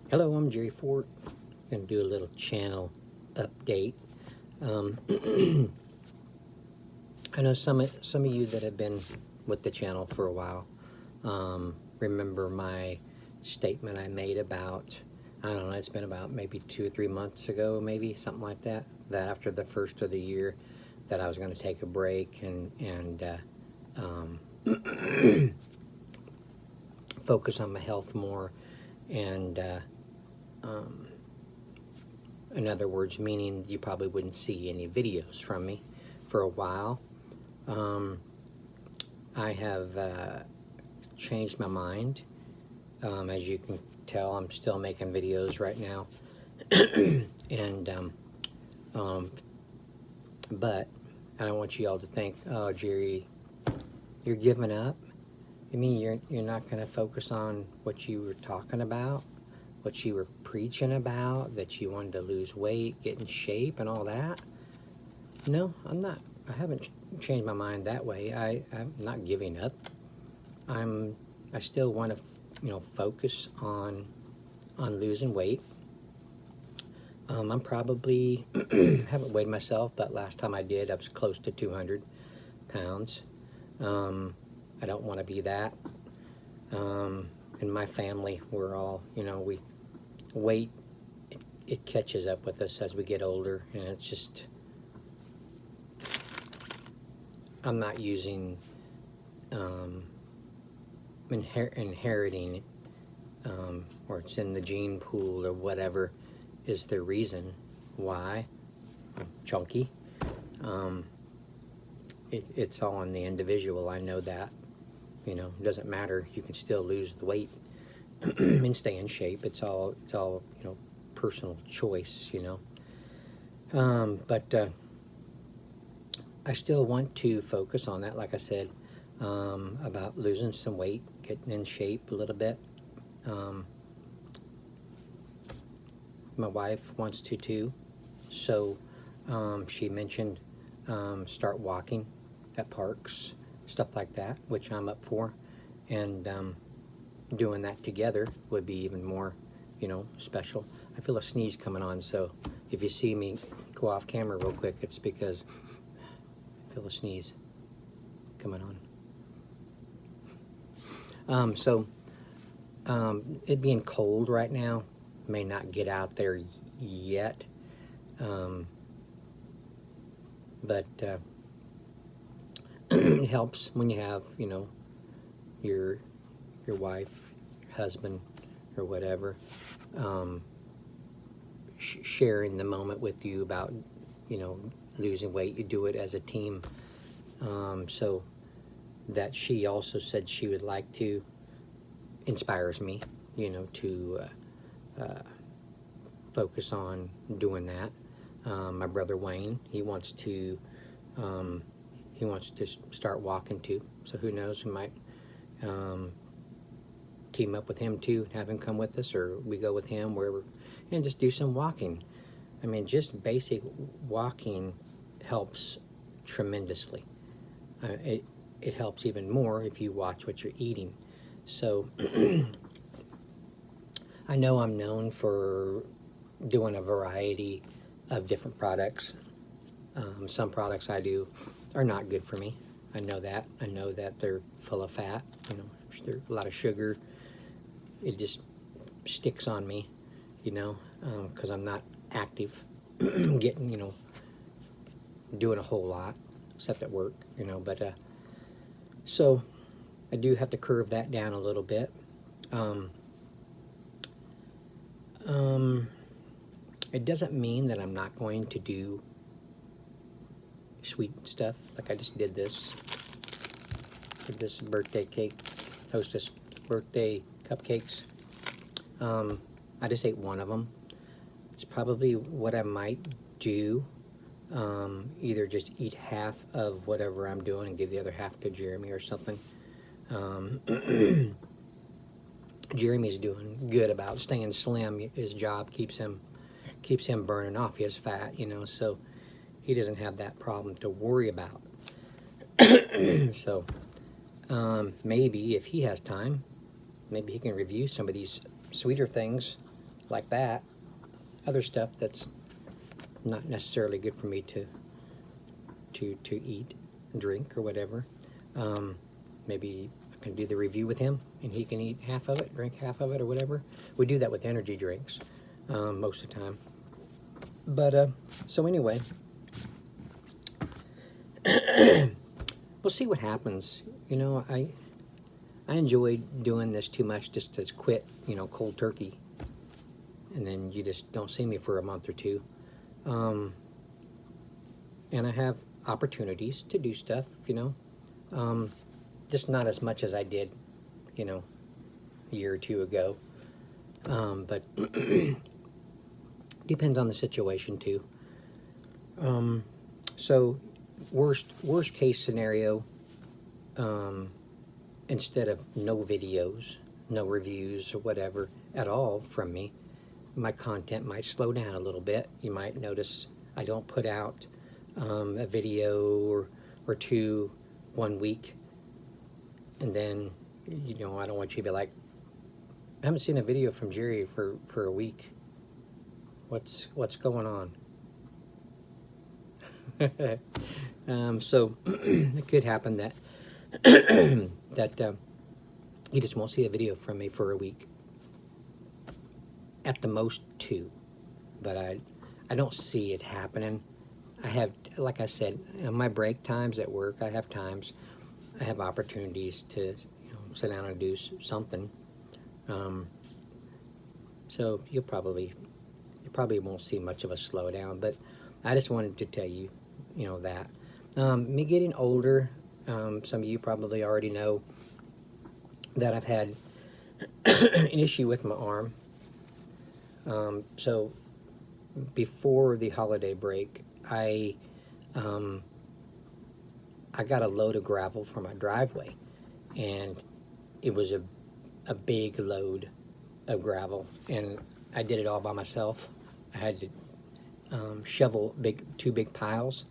Hello, I'm Jerry Fort. Going to do a little channel update. Um, I know some of you that have been with the channel for a while remember my statement I made about, I don't know, it's been about maybe 2 or 3 months ago, maybe something like that. That after the first of the year, that I was going to take a break and focus on my health more, and in other words, meaning you probably wouldn't see any videos from me for a while. I have changed my mind. As you can tell, I'm still making videos right now, and but I don't want you all to think, "Oh, Jerry, you're giving up." I mean, you're not going to focus on what you were talking about, what you were preaching about, that you wanted to lose weight, get in shape, and all that. No, I'm not. I haven't changed my mind that way. I'm not giving up. I still want to, focus on losing weight. I'm probably haven't weighed myself, but last time I did, I was close to 200 pounds. I don't want to be that. In my family, we're all, we weight. It catches up with us as we get older, and it's just, I'm not using inheriting or it's in the gene pool or whatever is the reason why I'm chunky. It's all on the individual. I know that. It doesn't matter. You can still lose the weight and stay in shape. It's all personal choice. But I still want to focus on that. Like I said, about losing some weight, getting in shape a little bit. My wife wants to too, so she mentioned start walking at parks, stuff like that, which I'm up for, and doing that together would be even more, special. I feel a sneeze coming on, so if you see me go off camera real quick, it's because I feel a sneeze coming on. It being cold right now, may not get out there yet, but it helps when you have your wife, your husband, or whatever sharing the moment with you about losing weight. You do it as a team. So that she also said she would like to, inspires me, to focus on doing that. My brother Wayne, he wants to start walking too. So who knows? We might team up with him too, have him come with us, or we go with him wherever, and just do some walking. I mean, just basic walking helps tremendously. It helps even more if you watch what you're eating. So I know I'm known for doing a variety of different products. Some products I do are not good for me. I know that. I know that they're full of fat. There's a lot of sugar. It just sticks on me, because I'm not active, getting, doing a whole lot, except at work, but so I do have to curve that down a little bit. It doesn't mean that I'm not going to do sweet stuff. Like I just did this birthday cake, Hostess birthday cupcakes. I just ate one of them. It's probably what I might do. Either just eat half of whatever I'm doing and give the other half to Jeremy or something. Jeremy's doing good about staying slim. His job keeps him burning off his fat, so he doesn't have that problem to worry about. So maybe if he has time, maybe he can review some of these sweeter things like that. Other stuff that's not necessarily good for me to eat, drink, or whatever. Maybe I can do the review with him, and he can eat half of it, drink half of it, or whatever. We do that with energy drinks most of the time. But so anyway, we'll see what happens. You know, I enjoy doing this too much just to quit, you know, cold turkey, and then you just don't see me for a month or two. And I have opportunities to do stuff, you know, just not as much as I did, you know, a year or two ago. But depends on the situation too. So worst case scenario, instead of no videos, no reviews or whatever at all from me, my content might slow down a little bit. You might notice I don't put out a video or two 1 week, and then, you know, I don't want you to be like, I haven't seen a video from Jerry for a week. What's going on? So it could happen that that you just won't see a video from me for a week. At the most 2, but I don't see it happening. I have, like I said, in my break times at work, I have opportunities to, you know, sit down and do something. So you probably won't see much of a slowdown, but I just wanted to tell you, you know, that. Me getting older, some of you probably already know that I've had an issue with my arm. So before the holiday break, I got a load of gravel for my driveway, and it was a big load of gravel, and I did it all by myself. I had to shovel two big piles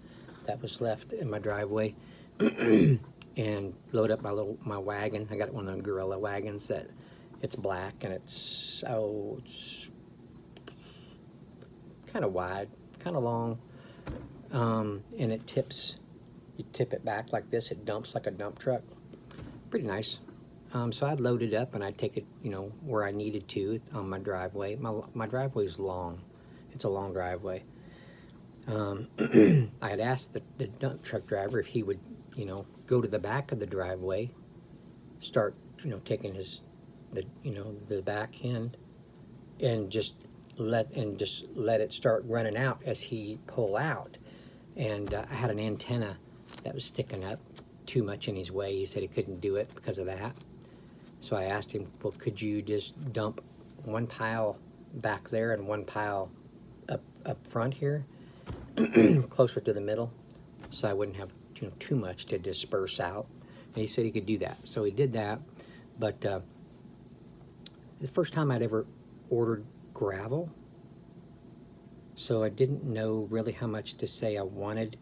that was left in my driveway and load up my wagon. I got one of the Gorilla wagons that it's black, and it's kind of wide, kind of long, and it tips. You tip it back like this, it dumps like a dump truck. Pretty nice. So I'd load it up and I'd take it, you know, where I needed to on my driveway. My driveway is long. It's a long driveway. I had asked the dump truck driver if he would, you know, go to the back of the driveway, start, you know, taking the back end, and just let it start running out as he pull out. And I had an antenna that was sticking up too much in his way. He said he couldn't do it because of that. So I asked him, well, could you just dump one pile back there and one pile up front here, closer to the middle, so I wouldn't have, you know, too much to disperse out. And he said he could do that. So he did that. But the first time I'd ever ordered gravel, so I didn't know really how much to say I wanted,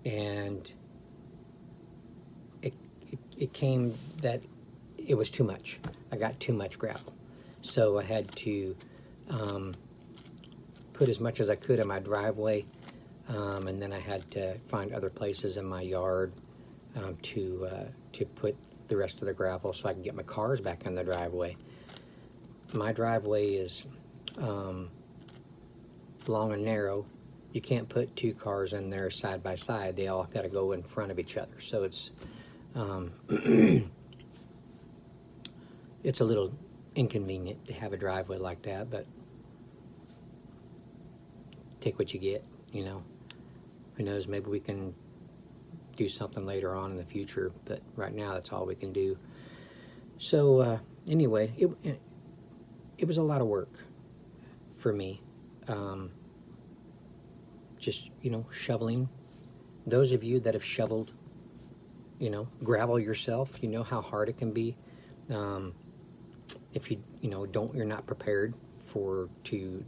and it came that it was too much. I got too much gravel. So I had to put as much as I could in my driveway, and then I had to find other places in my yard to put the rest of the gravel so I can get my cars back in the driveway. My driveway is long and narrow. You can't put two cars in there side by side. They all got to go in front of each other. So it's it's a little inconvenient to have a driveway like that, but take what you get, you know. Who knows, maybe we can do something later on in the future, but right now that's all we can do. So anyway, it was a lot of work for me. Just, you know, shoveling. Those of you that have shoveled, you know, gravel yourself, you know how hard it can be. If you're not prepared to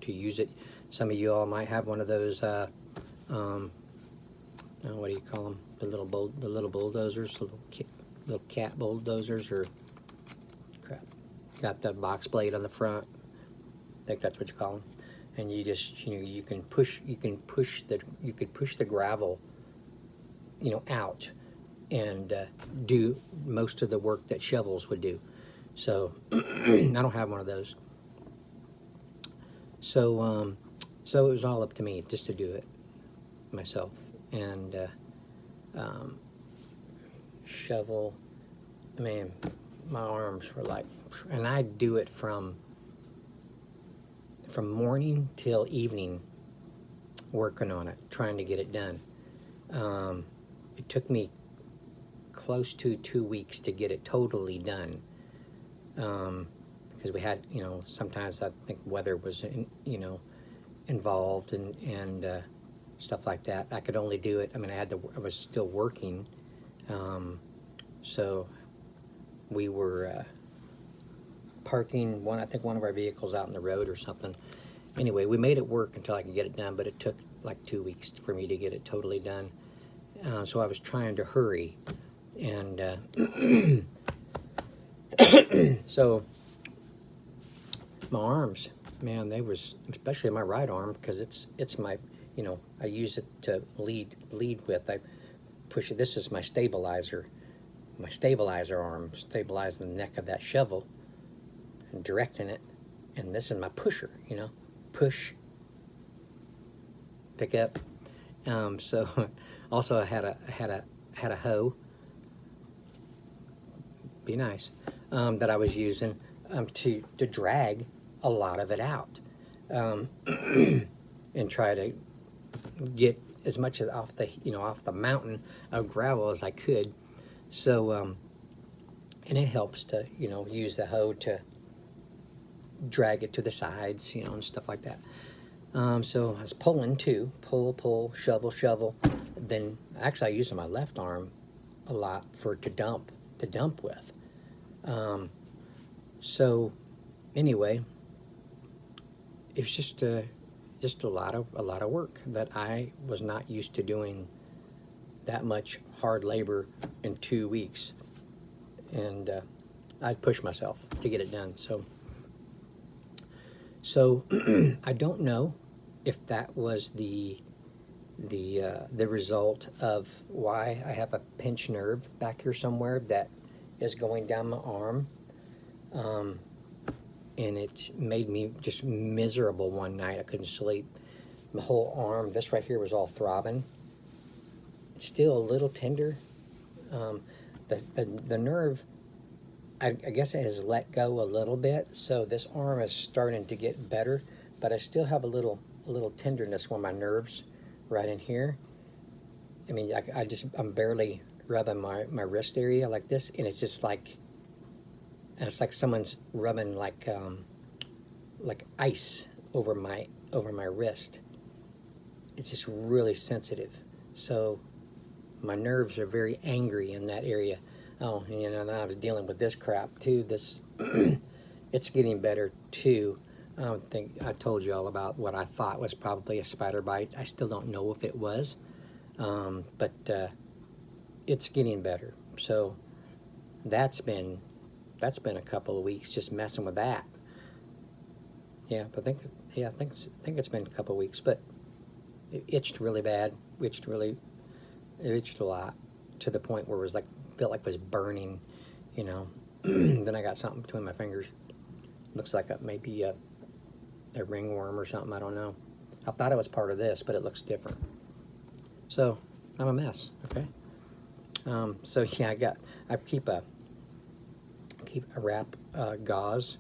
use it. Some of you all might have one of those, what do you call them? The little bulldozers, little cat bulldozers, or crap. Got the box blade on the front. I think that's what you call them. And you just, you can push the gravel, out, and do most of the work that shovels would do. So I don't have one of those. So so it was all up to me just to do it myself, and shovel. I mean, my arms were like, and I do it from morning till evening, working on it, trying to get it done. It took me close to 2 weeks to get it totally done, because we had, sometimes I think weather was, involved, and stuff like that. I could only do it. I mean, I was still working, so we were parking I think one of our vehicles out in the road or something. Anyway, we made it work until I could get it done, but it took like 2 weeks for me to get it totally done. So I was trying to hurry, and so my arms, man, especially my right arm, because it's my, I use it to lead with. I push it. This is my stabilizer arm, stabilizing the neck of that shovel and directing it. And this is my pusher, push, pick up. So also I had a hoe, be nice, that I was using to drag a lot of it out, and try to get as much off the mountain of gravel as I could. So and it helps to use the hoe to drag it to the sides, and stuff like that. So I was pulling too, pull, shovel. Then actually I use my left arm a lot to dump with. So anyway, it was just a lot of work that I was not used to doing, that much hard labor in 2 weeks, and I pushed myself to get it done. So I don't know if that was the result of why I have a pinched nerve back here somewhere that is going down my arm, and it made me just miserable one night. I couldn't sleep. My whole arm, this right here, was all throbbing. It's still a little tender. The nerve, I guess it has let go a little bit, so this arm is starting to get better, but I still have a little tenderness where my nerves right in here. I mean, I'm barely rubbing my wrist area like this, and it's just like, someone's rubbing like ice over my wrist. It's just really sensitive. So my nerves are very angry in that area. Oh, and I was dealing with this crap too. It's getting better too. I don't think I told you all about what I thought was probably a spider bite. I still don't know if it was, but it's getting better. So that's been a couple of weeks just messing with that. Yeah, I think it's been a couple of weeks, but it itched really bad. It itched a lot, to the point where it was felt like it was burning, Then I got something between my fingers. Looks like maybe a ringworm or something. I don't know. I thought it was part of this, but it looks different. So I'm a mess. Okay. So yeah, I keep a wrap, gauze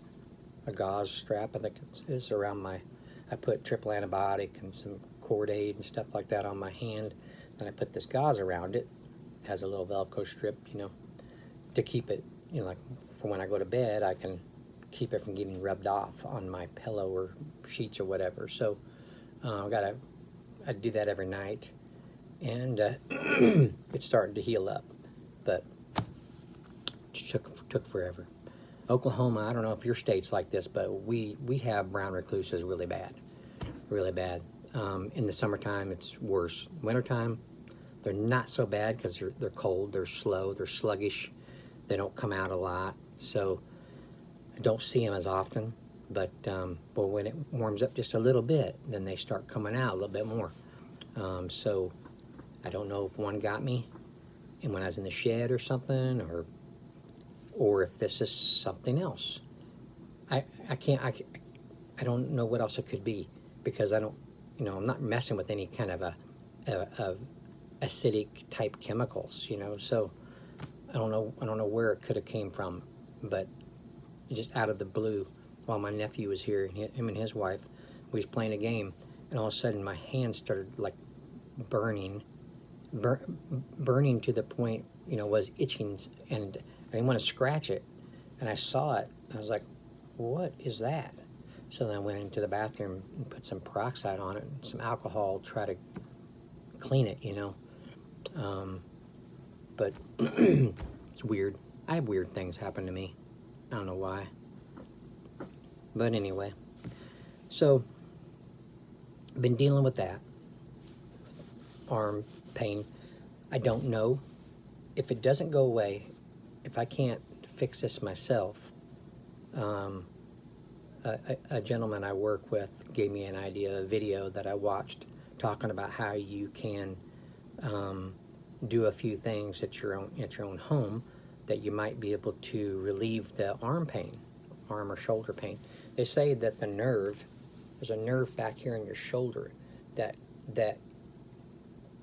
strap. I think it's around I put triple antibiotic and some Cord-Aid and stuff like that on my hand. Then I put this gauze around it. It has a little Velcro strip, to keep it, like for when I go to bed, I can keep it from getting rubbed off on my pillow or sheets or whatever. So I do that every night, and it's starting to heal up, but it took forever. Oklahoma, I don't know if your state's like this, but we have brown recluses really bad. In the summertime, it's worse. Wintertime, they're not so bad because they're cold, they're slow, they're sluggish. They don't come out a lot, so I don't see them as often. But when it warms up just a little bit, then they start coming out a little bit more. So I don't know if one got me and when I was in the shed or something, or if this is something else. I don't know what else it could be, because I don't, I'm not messing with any kind of a acidic type chemicals, so I don't know where it could have came from, but just out of the blue, while my nephew was here, him and his wife, we was playing a game, and all of a sudden my hand started like burning to the point, was itching, and I didn't want to scratch it, and I saw it. I was like, what is that? So then I went into the bathroom and put some peroxide on it, and some alcohol, try to clean it, but it's weird. I have weird things happen to me. I don't know why. But anyway, so been dealing with that arm pain. I don't know if it doesn't go away, if I can't fix this myself. A gentleman I work with gave me an idea, a video that I watched talking about how you can do a few things at your own home that you might be able to relieve the arm pain, arm or shoulder pain. They say that there's a nerve back here in your shoulder that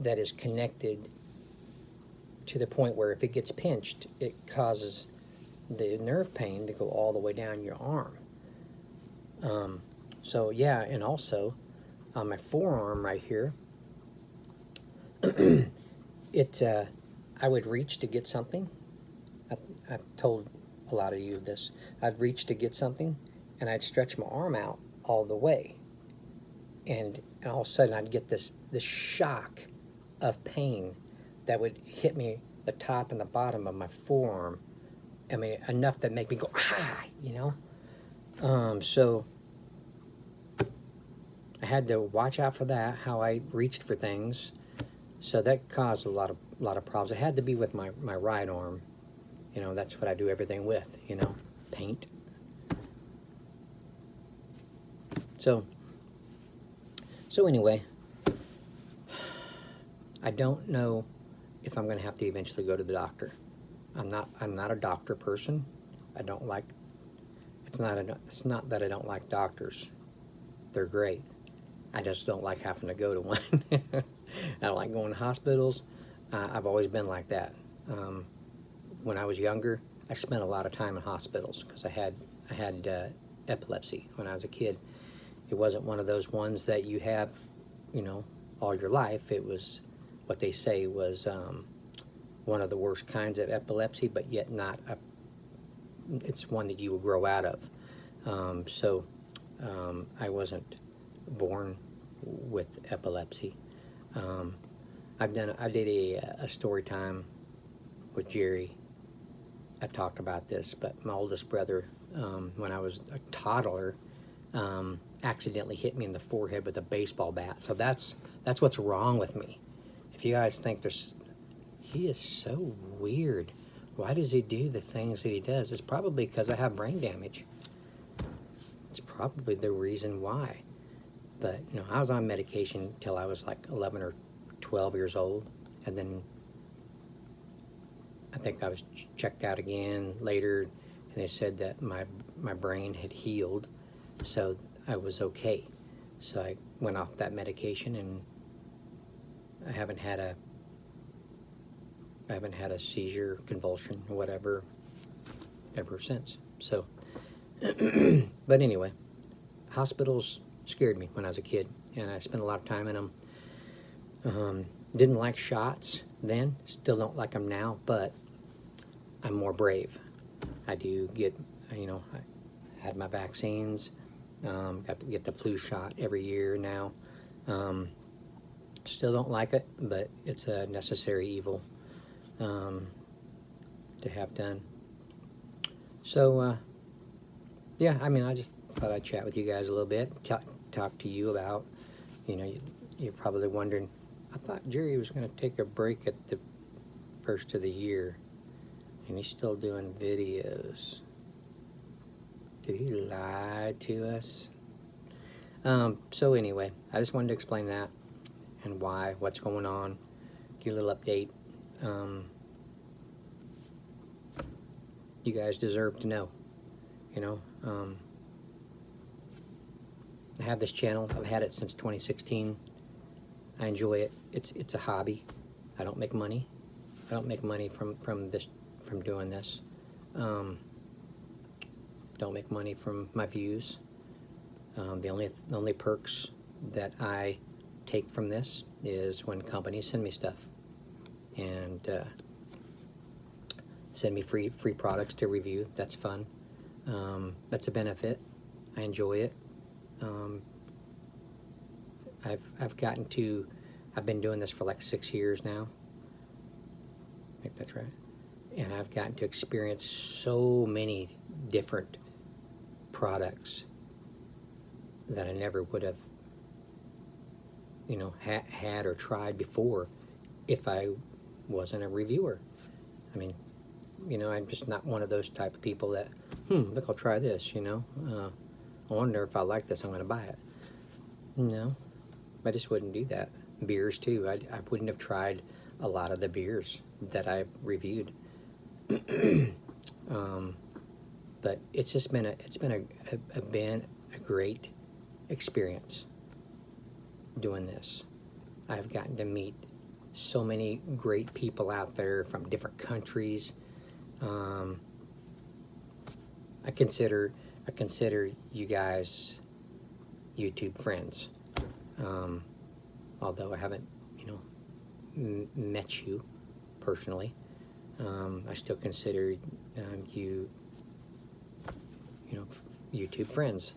is connected to the point where if it gets pinched, it causes the nerve pain to go all the way down your arm. So yeah, and also on my forearm right here, I would reach to get something. I've told a lot of you this. I'd reach to get something, and I'd stretch my arm out all the way, and all of a sudden I'd get this shock of pain that would hit me the top and the bottom of my forearm. I mean, enough that make me go so I had to watch out for that, how I reached for things. So that caused a lot of problems. It had to be with my right arm. That's what I do everything with, paint. So anyway, I don't know if I'm going to have to eventually go to the doctor. I'm not a doctor person. I don't like, it's not that I don't like doctors. They're great. I just don't like having to go to one. I don't like going to hospitals. I've always been like that. When I was younger, I spent a lot of time in hospitals because I had epilepsy when I was a kid. It wasn't one of those ones that you have, all your life. It was what they say was one of the worst kinds of epilepsy, but yet it's one that you will grow out of. So I wasn't born with epilepsy. I did a story time with Jerry. I talked about this, but my oldest brother, when I was a toddler, accidentally hit me in the forehead with a baseball bat. So that's what's wrong with me. If you guys think he is so weird. Why does he do the things that he does? It's probably because I have brain damage. It's probably the reason why. But, I was on medication till I was like 11 or 12 years old. And then I think I was checked out again later, and they said that my brain had healed, so I was okay. So I went off that medication, and I haven't had a seizure, convulsion, or whatever ever since. So, but anyway, hospitals scared me when I was a kid, and I spent a lot of time in them. Didn't like shots then, still don't like them now, but I'm more brave. I do get, I had my vaccines, got to get the flu shot every year now. Still don't like it, but it's a necessary evil to have done. So, yeah, I just thought I'd chat with you guys a little bit, talk to you about, you're probably wondering, I thought Jerry was going to take a break at the first of the year, and he's still doing videos. Did he lie to us? So anyway, I just wanted to explain that and why, what's going on, give you a little update. You guys deserve to know, you know. I have this channel. I've had it since 2016. I enjoy it. It's a hobby. I don't make money. I don't make money from doing this. Don't make money from my views. The only perks that I take from this is when companies send me stuff and send me free products to review. That's fun. That's a benefit. I enjoy it. I've been doing this for like 6 years now. I think that's right. And I've gotten to experience so many different products that I never would have, you know, had or tried before if I wasn't a reviewer. I mean, you know, I'm just not one of those type of people that, look, I'll try this, you know. I wonder if I like this, I'm going to buy it. No, I just wouldn't do that. Beers too. I wouldn't have tried a lot of the beers that I've reviewed. But it's just been a great experience doing this. I've gotten to meet so many great people out there from different countries. I consider you guys YouTube friends. Although I haven't, you know, met you personally, I still consider you know, YouTube friends.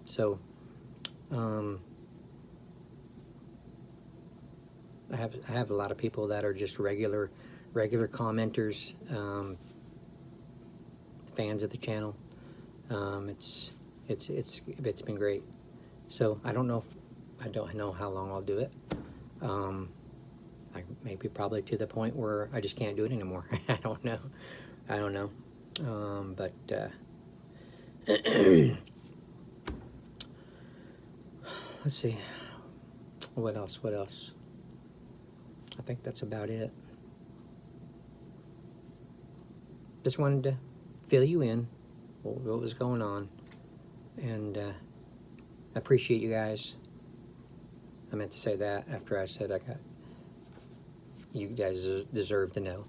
So, I have a lot of people that are just regular commenters, fans of the channel. It's been great. So I don't know how long I'll do it. Maybe probably to the point where I just can't do it anymore. I don't know. But let's see. What else? I think that's about it. Just wanted to fill you in what was going on, and I appreciate you guys. I meant to say that after I said you guys deserve to know.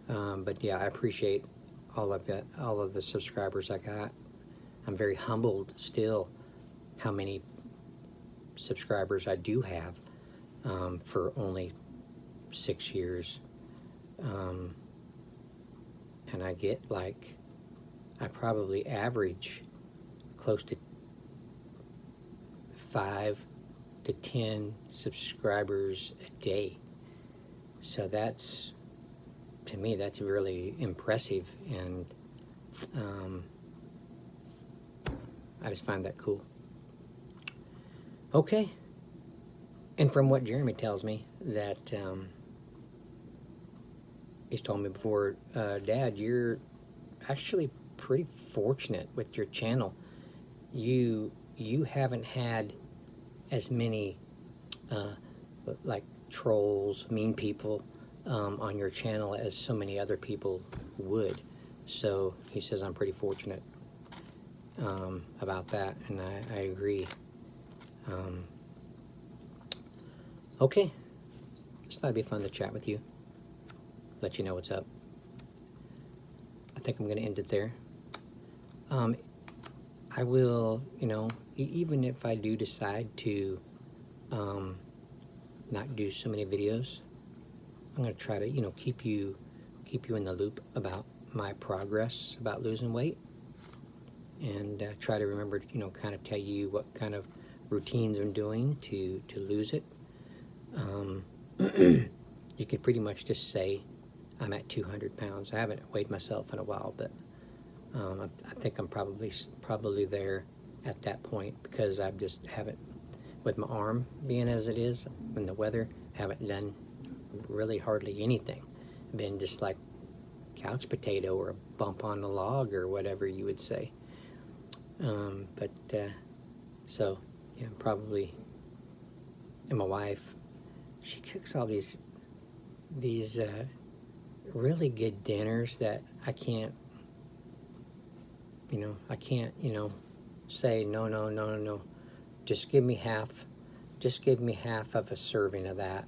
But yeah, I appreciate all of the subscribers I got. I'm very humbled still how many subscribers I do have for only 6 years. And I get I probably average close to 5 to 10 subscribers a day. So to me, that's really impressive, and I just find that cool. Okay. And from what Jeremy tells me, that he's told me before, Dad, you're actually pretty fortunate with your channel. You haven't had as many like trolls, mean people on your channel as so many other people would. So he says I'm pretty fortunate about that, and I agree. Okay, just thought it'd be fun to chat with you, let you know what's up. I think I'm going to end it there. I will, you know, even if I do decide to not do so many videos, I'm going to try to, you know, keep you in the loop about my progress about losing weight, and try to remember to, you know, kind of tell you what kind of routines I'm doing to lose it. You could pretty much just say I'm at 200 pounds. I haven't weighed myself in a while, but I think I'm probably there at that point, because I just haven't, with my arm being as it is and the weather, haven't done really hardly anything. Been just like couch potato or a bump on the log or whatever you would say. So yeah, probably. And my wife, she cooks all these really good dinners that I can't, say no, no, no, no, no. Just give me half. Just give me half of a serving of that.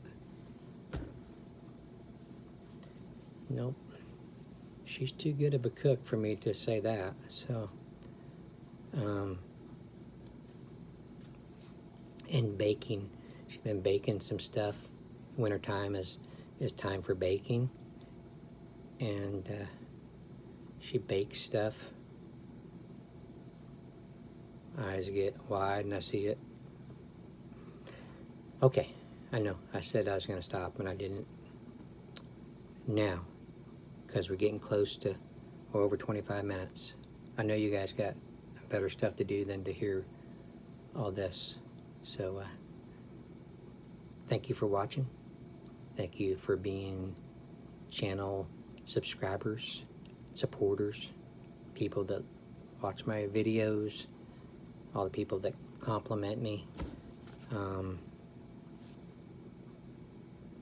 Nope. She's too good of a cook for me to say that. So, and baking, she's been baking some stuff. Wintertime is time for baking, and she bakes stuff. Eyes get wide, and I see it. Okay, I know. I said I was going to stop, and I didn't. Now, because we're getting close to, or over 25 minutes. I know you guys got better stuff to do than to hear all this. So, thank you for watching. Thank you for being channel subscribers, supporters, people that watch my videos, all the people that compliment me. I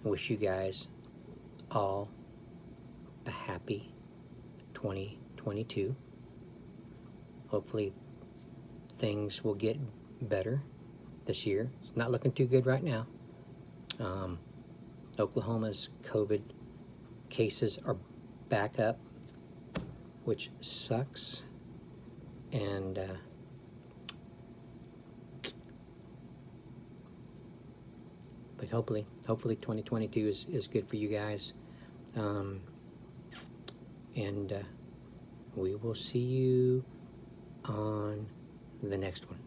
wish you guys all a happy 2022. Hopefully things will get better this year. It's not looking too good right now. Oklahoma's COVID cases are back up, which sucks. And but hopefully 2022 is good for you guys. And we will see you on the next one.